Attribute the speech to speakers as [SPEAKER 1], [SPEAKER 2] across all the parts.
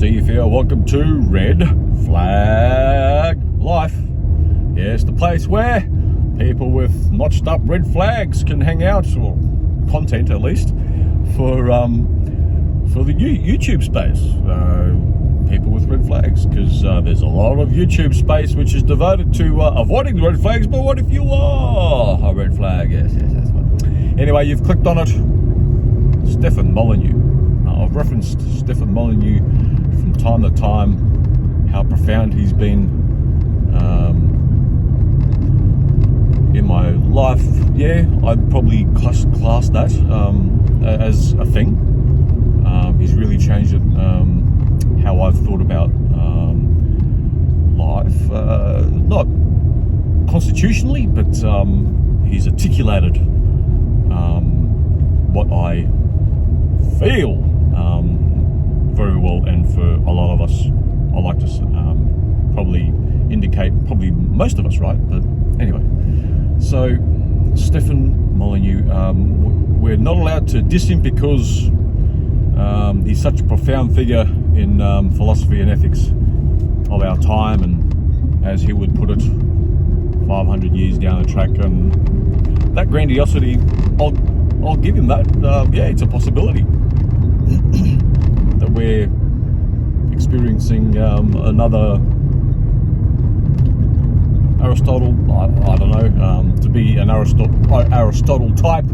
[SPEAKER 1] Steve here. Welcome to Red Flag Life. Yes, the place where people with notched up red flags can hang out, or content at least, for the YouTube space. People with red flags, because there's a lot of YouTube space which is devoted to avoiding the red flags. But what if you are a red flag? Yes, that's fine. Anyway, you've clicked on it. Stephan Molyneux. I've referenced Stephan Molyneux from time to time, how profound he's been in my life. Yeah, I'd probably class that as a thing. He's really changed it, how I've thought about life. Not constitutionally, but he's articulated what I feel very well, and for a lot of us, I like to probably indicate, probably most of us, right? But anyway, so Stephan Molyneux, we're not allowed to diss him because he's such a profound figure in philosophy and ethics of our time, and as he would put it, 500 years down the track. And that grandiosity, I'll give him that. Yeah, it's a possibility that we're experiencing another Aristotle. I don't know. To be an Aristotle type,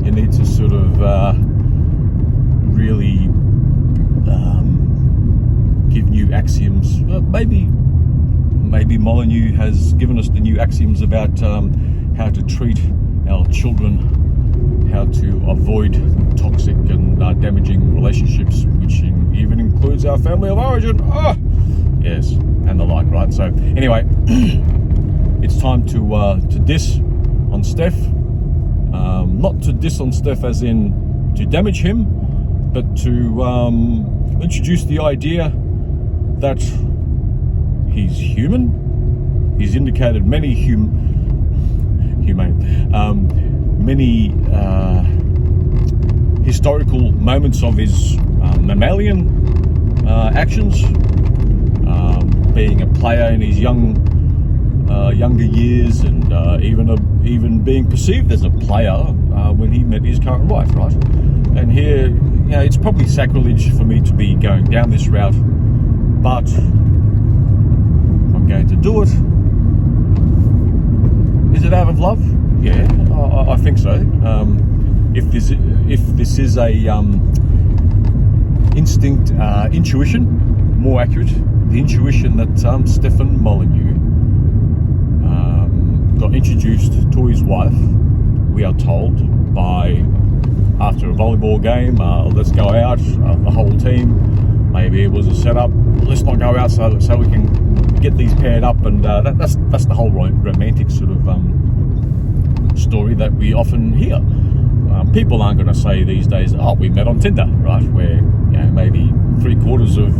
[SPEAKER 1] you need to sort of really give new axioms. Maybe Molyneux has given us the new axioms about how to treat our children, how to avoid toxic and damaging relationships, which even includes our family of origin. Yes, and the like, right? So anyway, it's time to diss on Steph. Not to diss on Steph as in to damage him, but to introduce the idea that he's human. He's indicated many many historical moments of his mammalian actions, being a player in his younger years, and even being perceived as a player when he met his current wife, right? And here, it's probably sacrilege for me to be going down this route, but I'm going to do it. Is it out of love? Yeah, I think so. If this is a instinct, intuition, more accurate, the intuition that Stephan Molyneux got introduced to his wife, we are told, after a volleyball game. Let's go out, the whole team. Maybe it was a setup. Let's not go out so we can get these paired up, and that's the whole romantic sort of story that we often hear. People aren't going to say these days, "Oh, we met on Tinder," right? Where maybe 3/4 of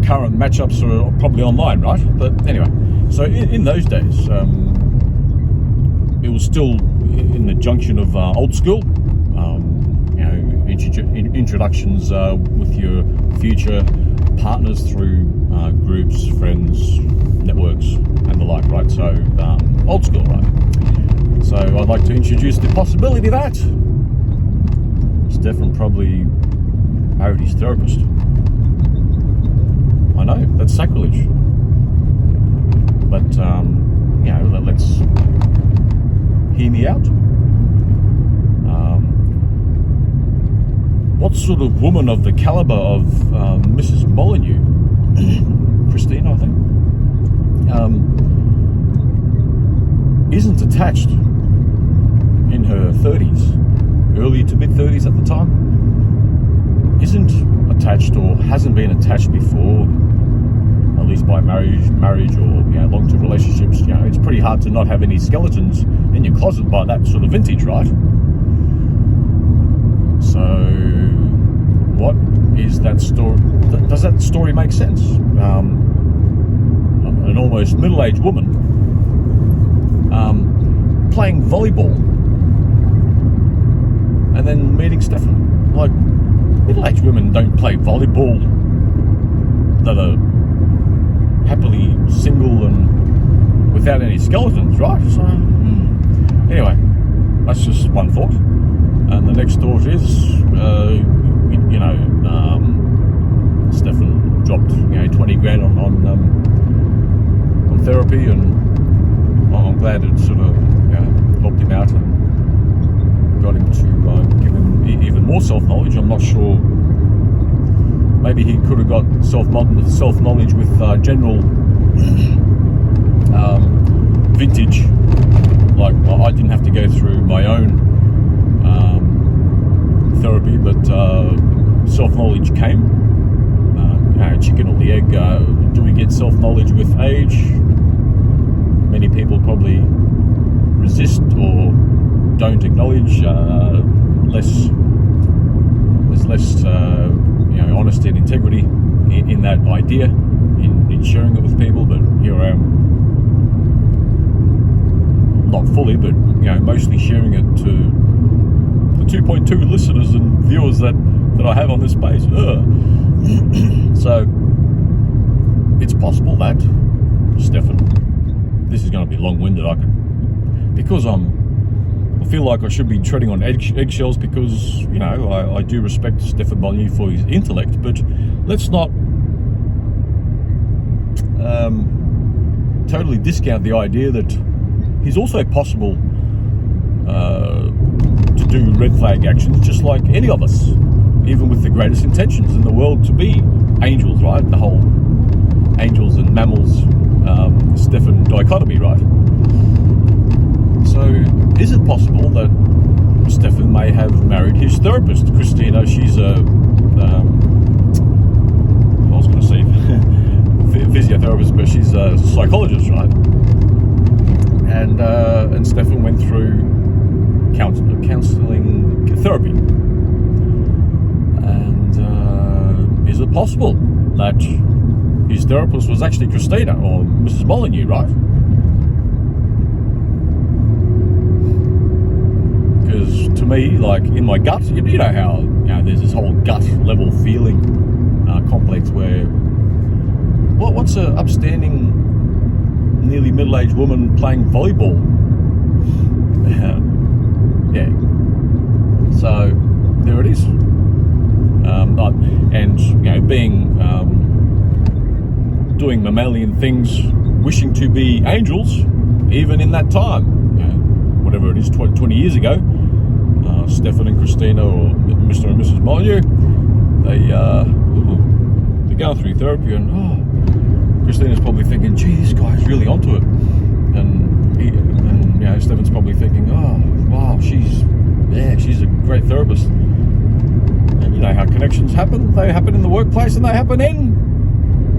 [SPEAKER 1] current matchups are probably online, right? But anyway, so in those days, it was still in the junction of old school. Introductions with your future partners through groups, friends, networks, and the like, right? So old school, right? So I'd like to introduce the possibility that Stephan probably married his therapist. I know, that's sacrilege. But, let's hear me out. What sort of woman of the caliber of Mrs. Molyneux, Christine, I think, isn't attached in her 30s, early to mid 30s at the time, isn't attached or hasn't been attached before, at least by marriage or long-term relationships. It's pretty hard to not have any skeletons in your closet by that sort of vintage, right? So what is that story? Does that story make sense? An almost middle-aged woman playing volleyball and then meeting Stephan. Like, middle-aged women don't play volleyball that are happily single and without any skeletons, right? So anyway, that's just one thought. And the next thought is, Stephan dropped 20 grand on therapy, and I'm glad it sort of helped him out and got him to give him even more self-knowledge. I'm not sure. Maybe he could have got self-knowledge with general vintage. Like, I didn't have to go through my own therapy, but self-knowledge came. Chicken or the egg. Do we get self-knowledge with age? Many people probably resist or don't acknowledge. There's less honesty and integrity in that idea, in sharing it with people. But here I am, not fully, but mostly sharing it to the 2.2 listeners and viewers that I have on this page. So it's possible that Stephan, this is going to be long-winded. Because I feel like I should be treading on eggshells, because I do respect Stephan Molyneux for his intellect, but let's not totally discount the idea that he's also possible to do red flag actions just like any of us, even with the greatest intentions in the world to be angels, right? The whole angels and mammals Stephan dichotomy, right? So is it possible that Stephan may have married his therapist, Christina? She's a I was going to say physiotherapist, but she's a psychologist, right? And Stephan went through counseling therapy. And is it possible that his therapist was actually Christina or Mrs. Molyneux, right? Because to me, like in my gut, you know how there's this whole gut level feeling complex where what's a upstanding, nearly middle-aged woman playing volleyball? Yeah. So there it is. And being doing mammalian things, wishing to be angels, even in that time, whatever it is, 20 years ago, Stephan and Christina, or Mr. and Mrs. Molyneux, they're going through therapy, and Christina's probably thinking, gee, this guy's really onto it, and Stephan's probably thinking, oh wow, she's a great therapist. And you know how connections happen. They happen in the workplace, and they happen in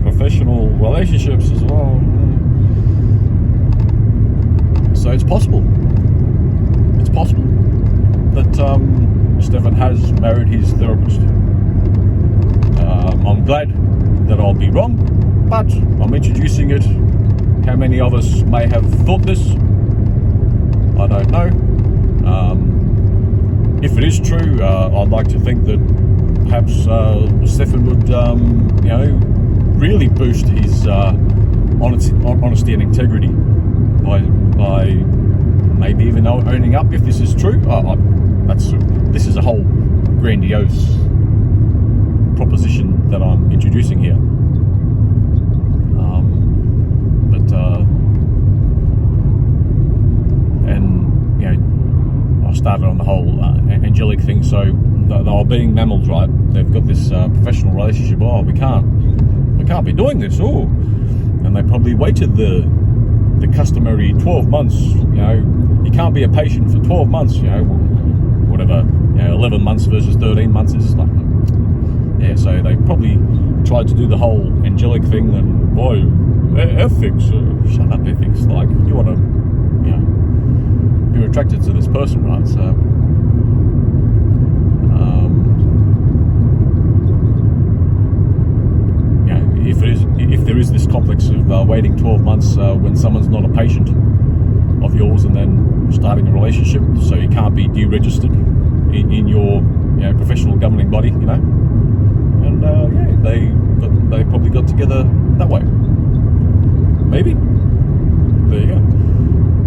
[SPEAKER 1] professional relationships as well. So it's possible that Stephan has married his therapist. I'm glad that I'll be wrong, but I'm introducing it. How many of us may have thought this? I don't know. If it is true, I'd like to think that perhaps Stephan would, really boost his honesty and integrity by maybe even owning up if this is true. This is a whole grandiose proposition that I'm introducing here. I started on the whole angelic thing. So they were being mammals, right? They've got this professional relationship. Oh, we can't be doing this. Oh, and they probably waited the customary 12 months. You can't be a patient for 12 months. Whatever. 11 months versus 13 months is like. Yeah, so they probably tried to do the whole angelic thing, and boy, ethics. Shut up, ethics. Like, you want to, you're attracted to this person, right? So, if there is this complex of waiting 12 months when someone's not a patient of yours, and then starting a relationship, so you can't be deregistered in your professional governing body, and they probably got together maybe. There you go.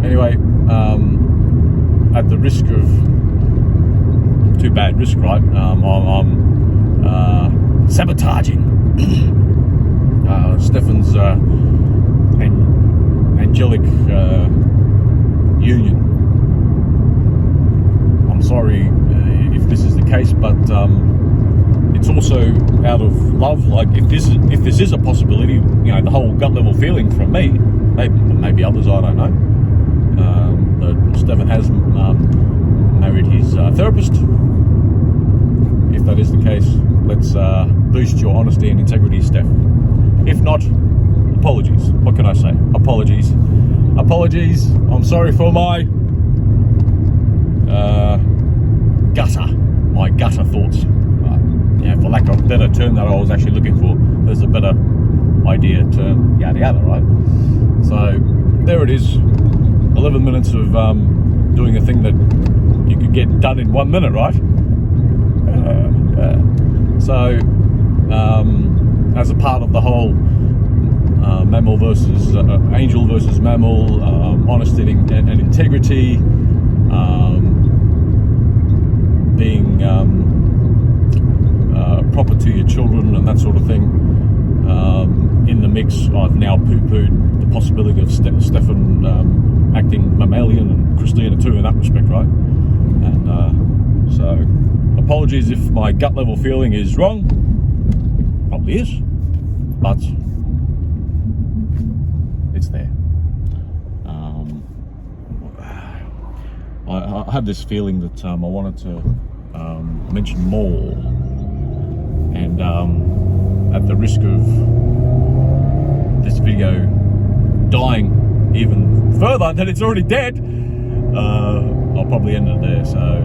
[SPEAKER 1] Anyway, at the risk of too bad risk, right? I'm sabotaging Stephan's angelic union. I'm sorry if this is the case, but it's also out of love. Like if this is a possibility, the whole gut level feeling from me, maybe others, I don't know. That Stephan has married his therapist. If that is the case, let's boost your honesty and integrity, Steph. If not, apologies. What can I say? Apologies. I'm sorry for my gutter thoughts. For lack of a better term that I was actually looking for. There's a better idea term, yada yada, right? So there it is. 11 minutes of doing a thing that you could get done in 1 minute, right? So as a part of the whole mammal versus angel versus mammal, honesty and integrity, being proper to your children and that sort of thing, in the mix, I've now poo-pooed the possibility of Stephan acting mammalian and Christina too in that respect, right? And so apologies if my gut level feeling is wrong. Probably is, but it's there. I had this feeling that I wanted to mention more, and at the risk of this video dying even further than it's already dead, I'll probably end it there. So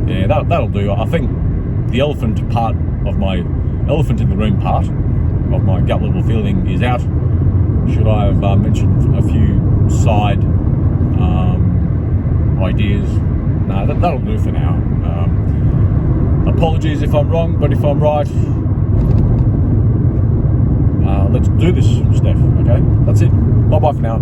[SPEAKER 1] yeah, that'll do. I think the elephant in the room part of my gut level feeling is out. Should I have mentioned a few side ideas? No, that'll do for now. Apologies if I'm wrong, but if I'm right, let's do this, Steph. Okay, that's it. Bye bye for now.